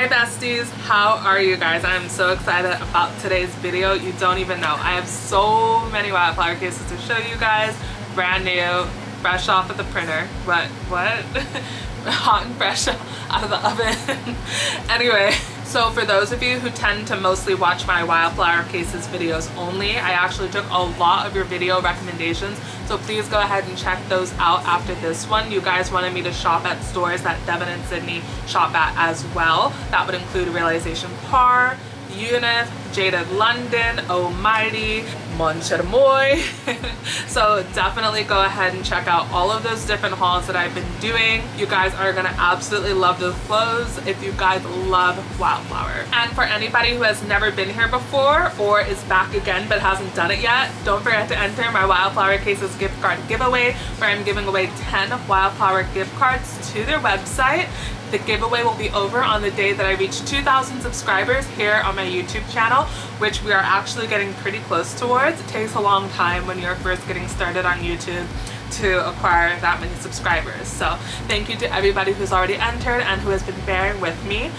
Hi besties, how are you guys? I'm so excited about today's video. You don't even know. I have so many wildflower cases to show you guys. Brand new, fresh off of the printer. What? Hot and fresh out of the oven. Anyway, so for those of you who tend to mostly watch my wildflower cases videos only, I actually took a lot of your video recommendations, so please go ahead and check those out after this one. You guys wanted me to shop at stores that Devin and Sydney shop at as well. That would include Realization Par, Unif, Jaded London, Almighty, Mon Chermoy. So definitely go ahead and check out all of those different hauls that I've been doing. You guys are gonna absolutely love those clothes if you guys love wildflower. And for anybody who has never been here before or is back again but hasn't done it yet, don't forget to enter my Wildflower Cases gift card giveaway, where I'm giving away 10 wildflower gift cards to their website. The giveaway will be over on the day that I reach 2,000 subscribers here on my YouTube channel, which we are actually getting pretty close towards. It takes a long time when you're first getting started on YouTube to acquire that many subscribers. So thank you to everybody who's already entered and who has been bearing with me.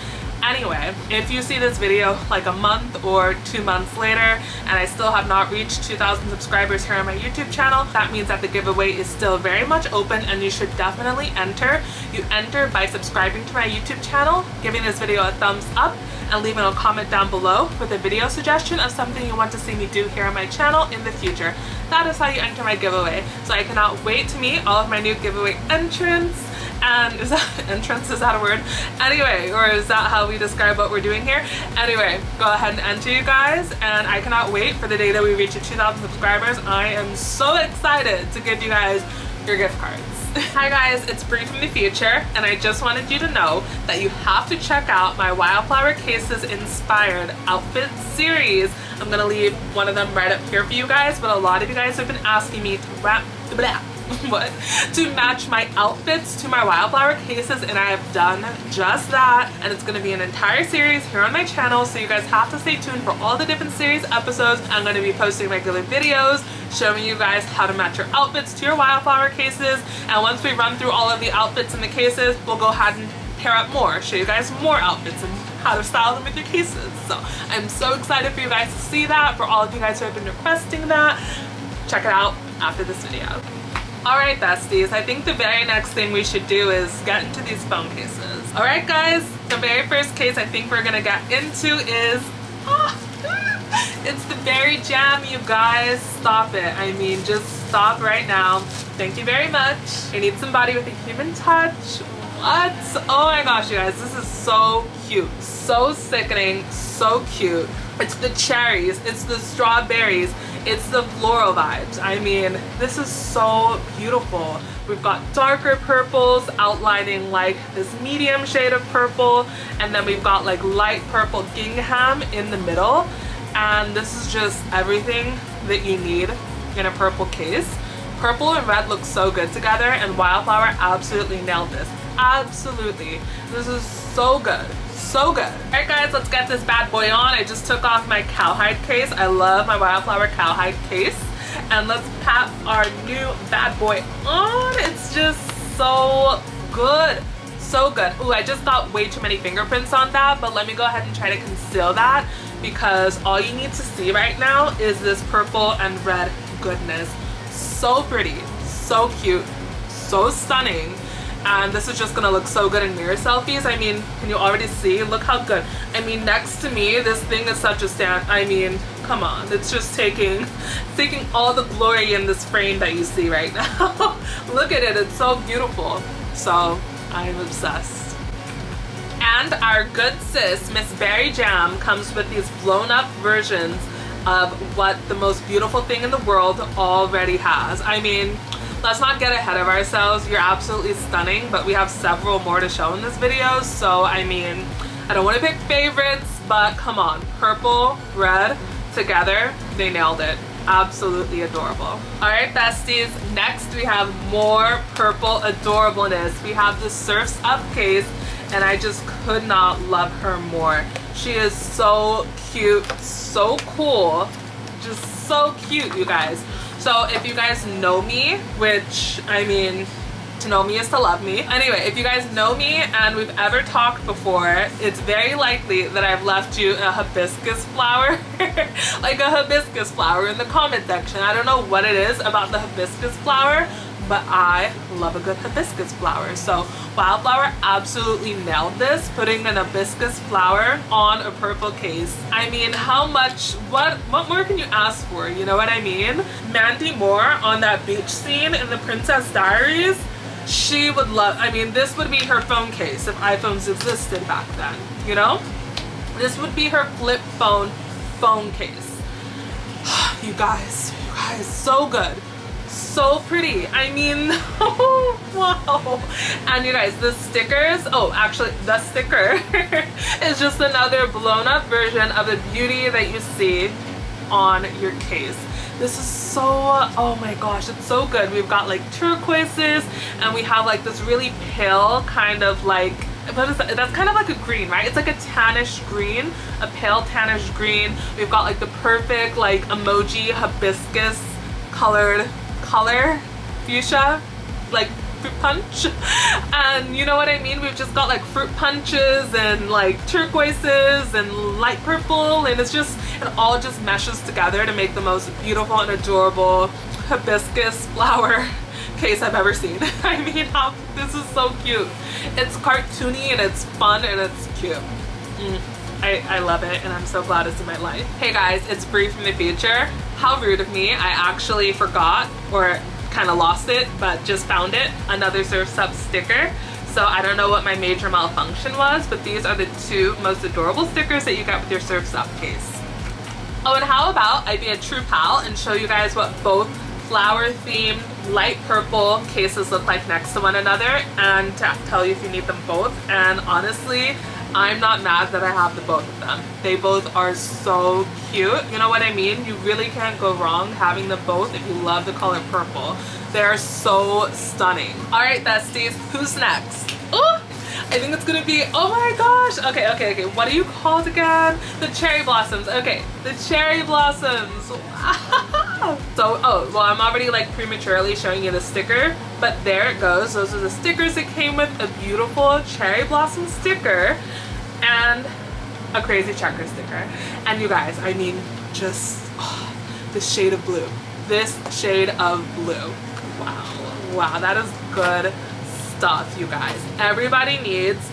Anyway, if you see this video like a month or 2 months later and I still have not reached 2,000 subscribers here on my YouTube channel, that means that the giveaway is still very much open and you should definitely enter. You enter by subscribing to my YouTube channel, giving this video a thumbs up, and leaving a comment down below with a video suggestion of something you want to see me do here on my channel in the future. That is how you enter my giveaway. So I cannot wait to meet all of my new giveaway entrants. And is that entrance, is that a word? Anyway, or is that how we describe what we're doing here? Anyway, go ahead and enter, you guys, and I cannot wait for the day that we reach 2,000 subscribers. I am so excited to give you guys your gift cards. Hi guys, it's Bree from the future, and I just wanted you to know that you have to check out my Wildflower Cases inspired outfit series. I'm gonna leave one of them right up here for you guys, but a lot of you guys have been asking me to match my outfits to my wildflower cases, and I have done just that, and it's going to be an entire series here on my channel, so you guys have to stay tuned for all the different series episodes. I'm going to be posting regular videos showing you guys how to match your outfits to your wildflower cases, and once we run through all of the outfits in the cases, we'll go ahead and pair up more, show you guys more outfits and how to style them with your cases. So I'm so excited for you guys to see that. For all of you guys who have been requesting that, check it out after this video. Alright besties, I think the very next thing we should do is get into these phone cases. Alright guys, the very first case I think we're gonna get into is, it's the Berry Jam, you guys. Stop it. I mean, just stop right now. Thank you very much. I need somebody with a human touch. What? Oh my gosh, you guys, this is so cute. So sickening, so cute. It's the cherries, it's the strawberries, it's the floral vibes. I mean, this is so beautiful. We've got darker purples outlining like this medium shade of purple, and then we've got like light purple gingham in the middle, and this is just everything that you need in a purple case. Purple and red look so good together, and Wildflower absolutely nailed this. Absolutely. This is so good. So good. Alright guys, let's get this bad boy on. I just took off my cowhide case. I love my Wildflower cowhide case. And let's pop our new bad boy on. It's just so good. So good. Ooh, I just got way too many fingerprints on that, but let me go ahead and try to conceal that, because all you need to see right now is this purple and red goodness. So pretty, so cute, so stunning. And this is just gonna look so good in mirror selfies. I mean, can you already see? Look how good. I mean, next to me, this thing is such a stand. I mean, come on. It's just taking all the glory in this frame that you see right now. Look at it. It's so beautiful. So I'm obsessed. And our good sis, Miss Berry Jam, comes with these blown up versions of what the most beautiful thing in the world already has. I mean, let's not get ahead of ourselves. You're absolutely stunning, but we have several more to show in this video. So, I mean, I don't want to pick favorites, but come on. Purple, red, together, they nailed it. Absolutely adorable. Alright, besties, next we have more purple adorableness. We have the Surf's Up case, and I just could not love her more. She is so cute, so cool, just so cute, you guys. So if you guys know me, which, I mean, To know me is to love me. Anyway, if you guys know me and we've ever talked before, it's very likely that I've left you a hibiscus flower, like a hibiscus flower in the comment section. I don't know what it is about the hibiscus flower, but I love a good hibiscus flower. So Wildflower absolutely nailed this, putting an hibiscus flower on a purple case. I mean, how much, what more can you ask for? You know what I mean? Mandy Moore on that beach scene in the Princess Diaries, she would love, I mean, this would be her phone case if iPhones existed back then, you know? This would be her flip phone case. You guys, so good. So pretty. I mean, wow. And you guys, the stickers, oh, actually, the sticker is just another blown up version of the beauty that you see on your case. This is so, oh my gosh, it's so good. We've got like turquoises, and we have like this really pale kind of like, what is that? That's kind of like a green, right? It's like a tannish green, a pale tannish green. We've got like the perfect like emoji hibiscus colored color, fuchsia, like fruit punch. And you know what I mean? We've just got like fruit punches and like turquoises and light purple, and it's just, it all just meshes together to make the most beautiful and adorable hibiscus flower case I've ever seen. I mean, this is so cute. It's cartoony and it's fun and it's cute. I love it, and I'm so glad it's in my life. Hey guys, it's Bree from the future. How rude of me. I actually forgot, or kind of lost it, but just found it. Another Surf's Up sticker. So I don't know what my major malfunction was, but these are the two most adorable stickers that you get with your Surf's Up case. Oh, and how about I be a true pal and show you guys what both flower themed light purple cases look like next to one another, and to tell you if you need them both. And honestly, I'm not mad that I have the both of them. They both are so cute. You know what I mean? You really can't go wrong having them both if you love the color purple. They're so stunning. All right, besties, who's next? Oh, I think it's gonna be, oh my gosh. Okay. What are you called again? The cherry blossoms. Okay, the cherry blossoms. Wow. So, oh, well, I'm already like prematurely showing you the sticker, but there it goes. Those are the stickers that came with a beautiful cherry blossom sticker and a crazy checker sticker. And you guys, I mean, just this shade of blue. This shade of blue. Wow, that is good stuff, you guys. Everybody needs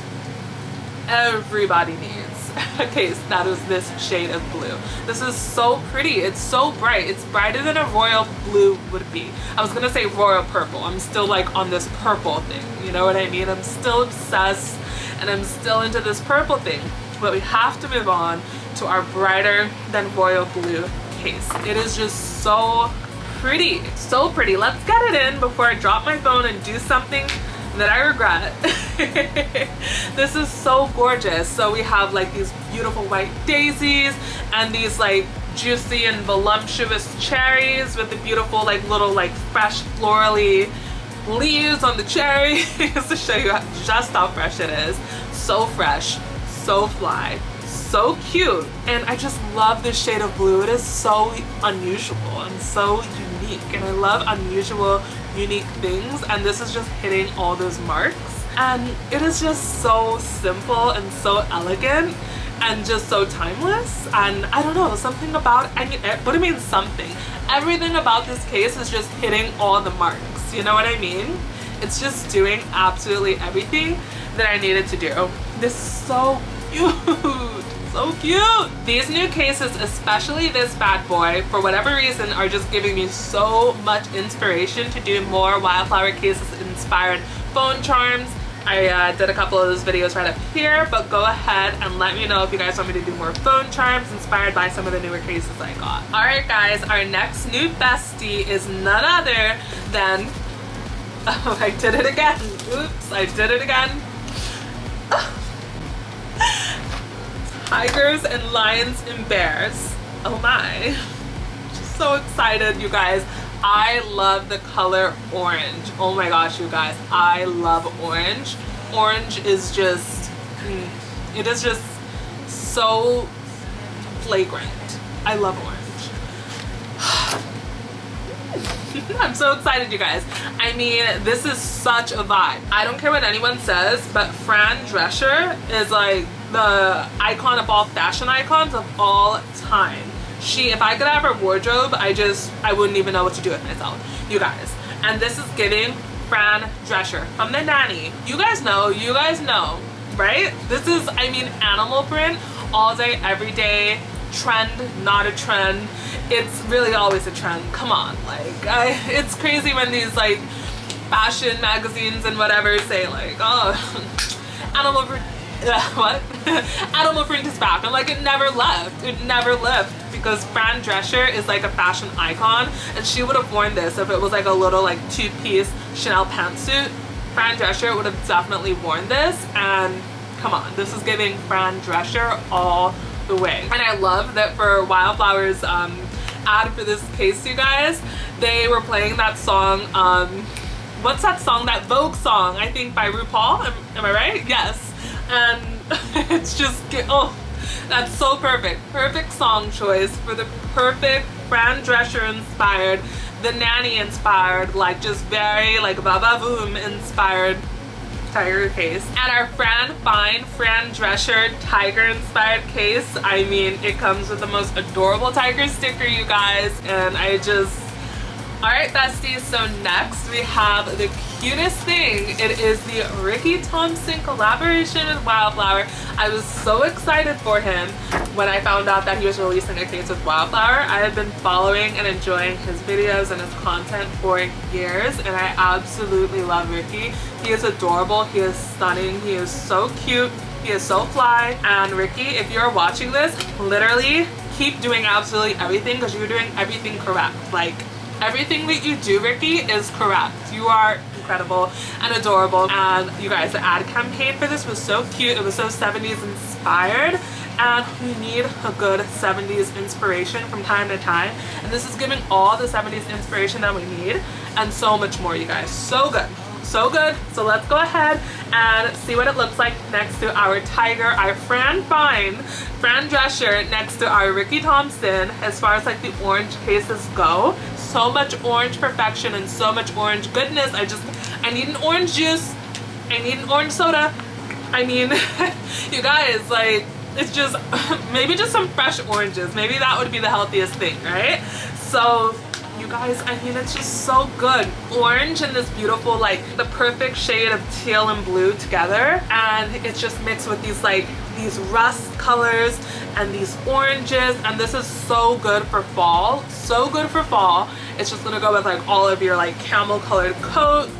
a case that is this shade of blue. This is so pretty. It's so bright. It's brighter than a royal blue would be. I was gonna say royal purple. I'm still like on this purple thing. You know what I mean? I'm still obsessed and I'm still into this purple thing. But we have to move on to our brighter than royal blue case. It is just so pretty. So pretty. Let's get it in before I drop my phone and do something that I regret. This is so gorgeous. So we have like these beautiful white daisies and these like juicy and voluptuous cherries with the beautiful like little like fresh florally leaves on the cherry. Just to show you just how fresh it is. So fresh, so fly, so cute. And I just love this shade of blue. It is so unusual and so unique, and I love unusual, unique things, and this is just hitting all those marks. And it is just so simple and so elegant and just so timeless. And I don't know, something about, I mean, what do you mean something? Everything about this case is just hitting all the marks. You know what I mean? It's just doing absolutely everything that I needed to do. This is so cute. So cute. These new cases, especially this bad boy, for whatever reason are just giving me so much inspiration to do more Wildflower Cases inspired phone charms. I did a couple of those videos right up here, but go ahead and let me know if you guys want me to do more phone charms inspired by some of the newer cases I got. Alright guys, our next new bestie is none other than, oh, I did it again. Oops, I did it again. Tigers and lions and bears. Oh my. Just so excited, you guys. I love the color orange. Oh my gosh, you guys. I love orange. Orange is just, it is just so flagrant. I love orange. I'm so excited, you guys. I mean, this is such a vibe. I don't care what anyone says, but Fran Drescher is like the icon of all fashion icons of all time. If I could have her wardrobe, I wouldn't even know what to do with myself, you guys. And this is giving Fran Drescher from The Nanny. You guys know, right? This is, I mean, animal print all day, every day. Trend, not a trend. It's really always a trend. Come on, like, it's crazy when these like fashion magazines and whatever say like, oh, animal print, what? Animal print is back. I'm like, it never left. It never left, because Fran Drescher is like a fashion icon, and she would have worn this if it was like a little like two-piece Chanel pantsuit. Fran Drescher would have definitely worn this, and come on, this is giving Fran Drescher all the way. And I love that for Wildflower's ad for this case, you guys, they were playing that song, what's that song, that Vogue song, I think by RuPaul, am I right? Yes. And it's just, oh, that's so perfect. Perfect song choice for the perfect Fran Drescher inspired, The Nanny inspired, like just very like ba-ba-boom inspired tiger case. And our Fran Drescher tiger inspired case, I mean, it comes with the most adorable tiger sticker, you guys, and I just, alright besties, so next we have the cutest thing. It is the Ricky Thompson collaboration with Wildflower. I was so excited for him when I found out that he was releasing a case with Wildflower. I have been following and enjoying his videos and his content for years, and I absolutely love Ricky. He is adorable, he is stunning, he is so cute, he is so fly. And Ricky, if you're watching this, literally keep doing absolutely everything, because you're doing everything correct. Like, everything that you do, Ricky, is correct. You are incredible and adorable. And you guys, the ad campaign for this was so cute. It was so 70s inspired, and we need a good 70s inspiration from time to time. And this is giving all the 70s inspiration that we need, and so much more, you guys. So good. So good. So let's go ahead and see what it looks like next to our tiger, our Fran Drescher, next to our Ricky Thompson, as far as like the orange cases go. So much orange perfection and so much orange goodness. I need an orange juice. I need an orange soda. I mean, you guys, like, it's just, maybe just some fresh oranges. Maybe that would be the healthiest thing, right? So, you guys, I mean, it's just so good. Orange and this beautiful, like, the perfect shade of teal and blue together. And it's just mixed with these, like, these rust colors and these oranges. And this is so good for fall. So good for fall. It's just gonna go with, like, all of your, like, camel colored coats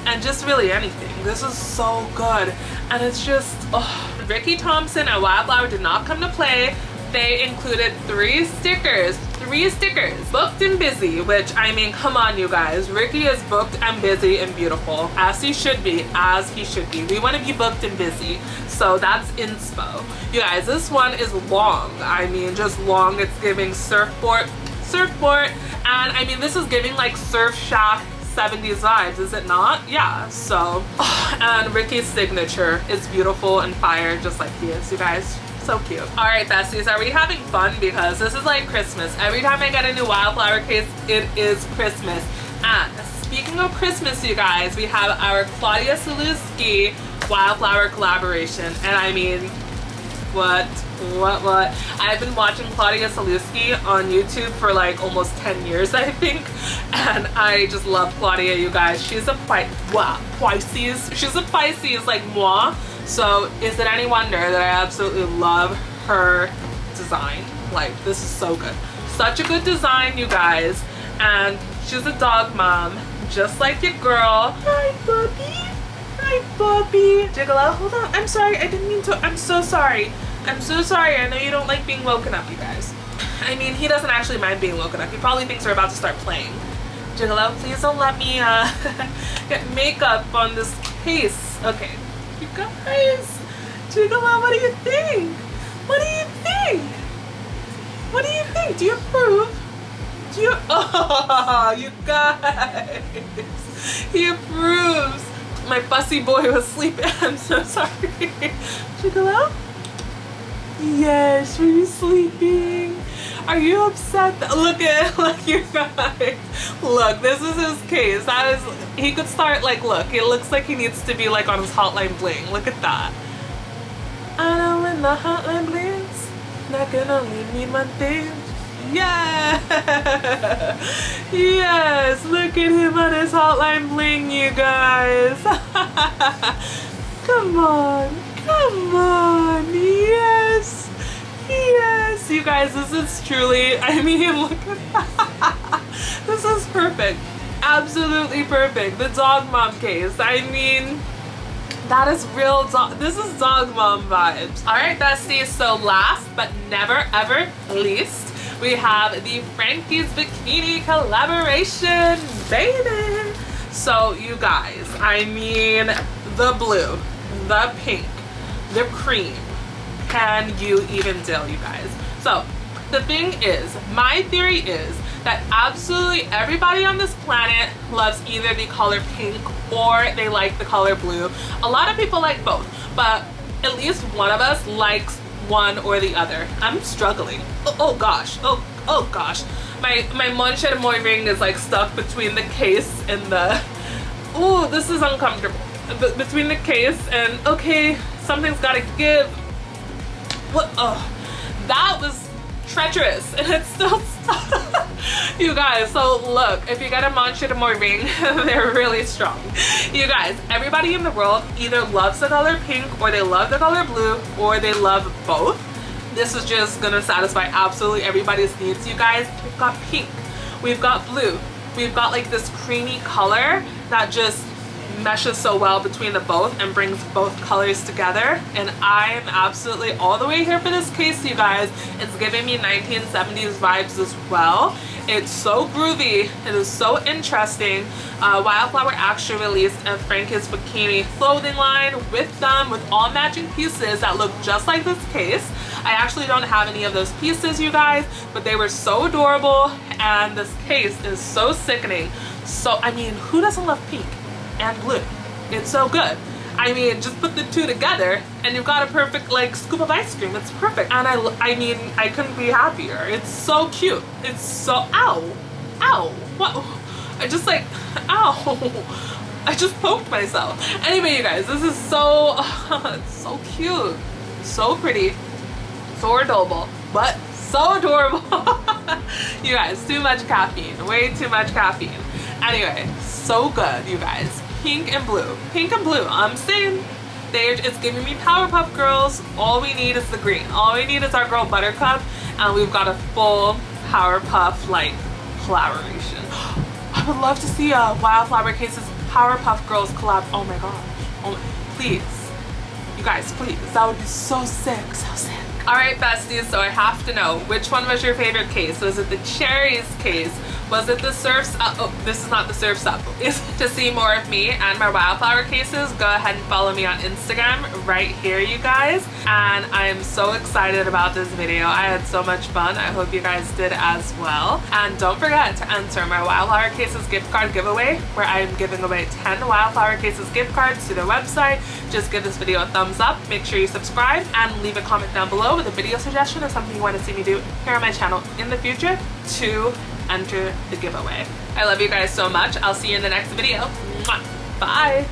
and just really anything. This is so good. And it's just, oh. Ricky Thompson and Wildflower did not come to play. They included 3 stickers. 3 stickers. Booked and busy, which, I mean, come on, you guys. Ricky is booked and busy and beautiful, as he should be, as he should be. We want to be booked and busy, so that's inspo. You guys, this one is long. I mean, just long. It's giving surfboard, and I mean, this is giving like Surf Shack 70s vibes, is it not? Yeah, so, and Ricky's signature is beautiful and fire, just like he is, you guys. So cute. Alright besties, are we having fun? Because this is like Christmas. Every time I get a new Wildflower case, it is Christmas. And speaking of Christmas, you guys, we have our Claudia Saliski Wildflower collaboration. And I mean, what? I've been watching Claudia Saliski on YouTube for like almost 10 years, I think. And I just love Claudia, you guys. She's a Pisces. She's a Pisces like moi. So is it any wonder that I absolutely love her design? Like, this is so good. Such a good design, you guys. And she's a dog mom, just like your girl. Hi, Bubby. Hi, Bubby. Gigolo, hold on. I'm sorry. I didn't mean to. I'm so sorry. I'm so sorry. I know you don't like being woken up, you guys. I mean, he doesn't actually mind being woken up. He probably thinks we're about to start playing. Gigolo, please don't let me get makeup on this case. Okay. You guys, Gigolo, what do you think? What do you think? What do you think? Do you approve? Do you? Oh, you guys, he approves. My fussy boy was sleeping. I'm so sorry. Gigolo? Yes, were you sleeping? Are you upset? Look you guys. Look, this is his case. That is, he could start like, look, it looks like he needs to be like on his hotline bling. Look at that. I know when the hotline blings, that can only mean one thing. Yeah. Yes, look at him on his hotline bling, you guys. Come on, come on. Yes. Yes, you guys, this is truly, I mean, look at that. This is perfect. Absolutely perfect. The dog mom case. I mean, that is real dog. This is dog mom vibes. All right, besties. So last but never ever least, we have the Frankies Bikini collaboration, baby. So you guys, I mean, the blue, the pink, the cream. Can you even deal, you guys? So the thing is, my theory is that absolutely everybody on this planet loves either the color pink or they like the color blue. A lot of people like both, but at least one of us likes one or the other. I'm struggling. Oh gosh. Oh gosh. My manche moi ring is like stuck between the case and the, oh, this is uncomfortable. Between the case and, okay, something's gotta give. What? Oh, that was treacherous, and it's still stuck. You guys, so look, if you get a manche moi ring, they're really strong. You guys, everybody in the world either loves the color pink, or they love the color blue, or they love both. This is just gonna satisfy absolutely everybody's needs, you guys. We've got pink, we've got blue, we've got like this creamy color that just meshes so well between the both and brings both colors together, and I'm absolutely all the way here for this case, you guys. It's giving me 1970s vibes as well. It's so groovy, it is so interesting. Wildflower actually released a Frankies Bikini clothing line with them, with all matching pieces that look just like this case. I actually don't have any of those pieces, you guys, but they were so adorable, and this case is so sickening. So I mean, who doesn't love pink and blue? It's so good. I mean, just put the two together and you've got a perfect like scoop of ice cream. It's perfect. And I mean, I couldn't be happier. It's so cute. It's so, ow, what? I just like, ow, I just poked myself. Anyway, you guys, this is so, it's so cute, so pretty, so adorable, but so adorable. You guys, too much caffeine, way too much caffeine. Anyway, so good, you guys. Pink and blue, I'm saying it's giving me Powerpuff Girls. All we need is the green. All we need is our girl Buttercup, and we've got a full Powerpuff like collaboration. I would love to see a Wildflower Cases Powerpuff Girls collab. Oh my gosh, oh, please, you guys, please, that would be so sick, so sick. All right, besties, so I have to know, which one was your favorite case? Was it the cherries case? Was it the Surf's Up? Oh, this is not the Surf's Up. To see more of me and my Wildflower cases, go ahead and follow me on Instagram right here, you guys. And I am so excited about this video. I had so much fun. I hope you guys did as well. And don't forget to enter my Wildflower Cases gift card giveaway, where I am giving away 10 Wildflower Cases gift cards to their website. Just give this video a thumbs up, make sure you subscribe, and leave a comment down below with a video suggestion or something you want to see me do here on my channel in the future to enter the giveaway. I love you guys so much. I'll see you in the next video. Mwah. Bye.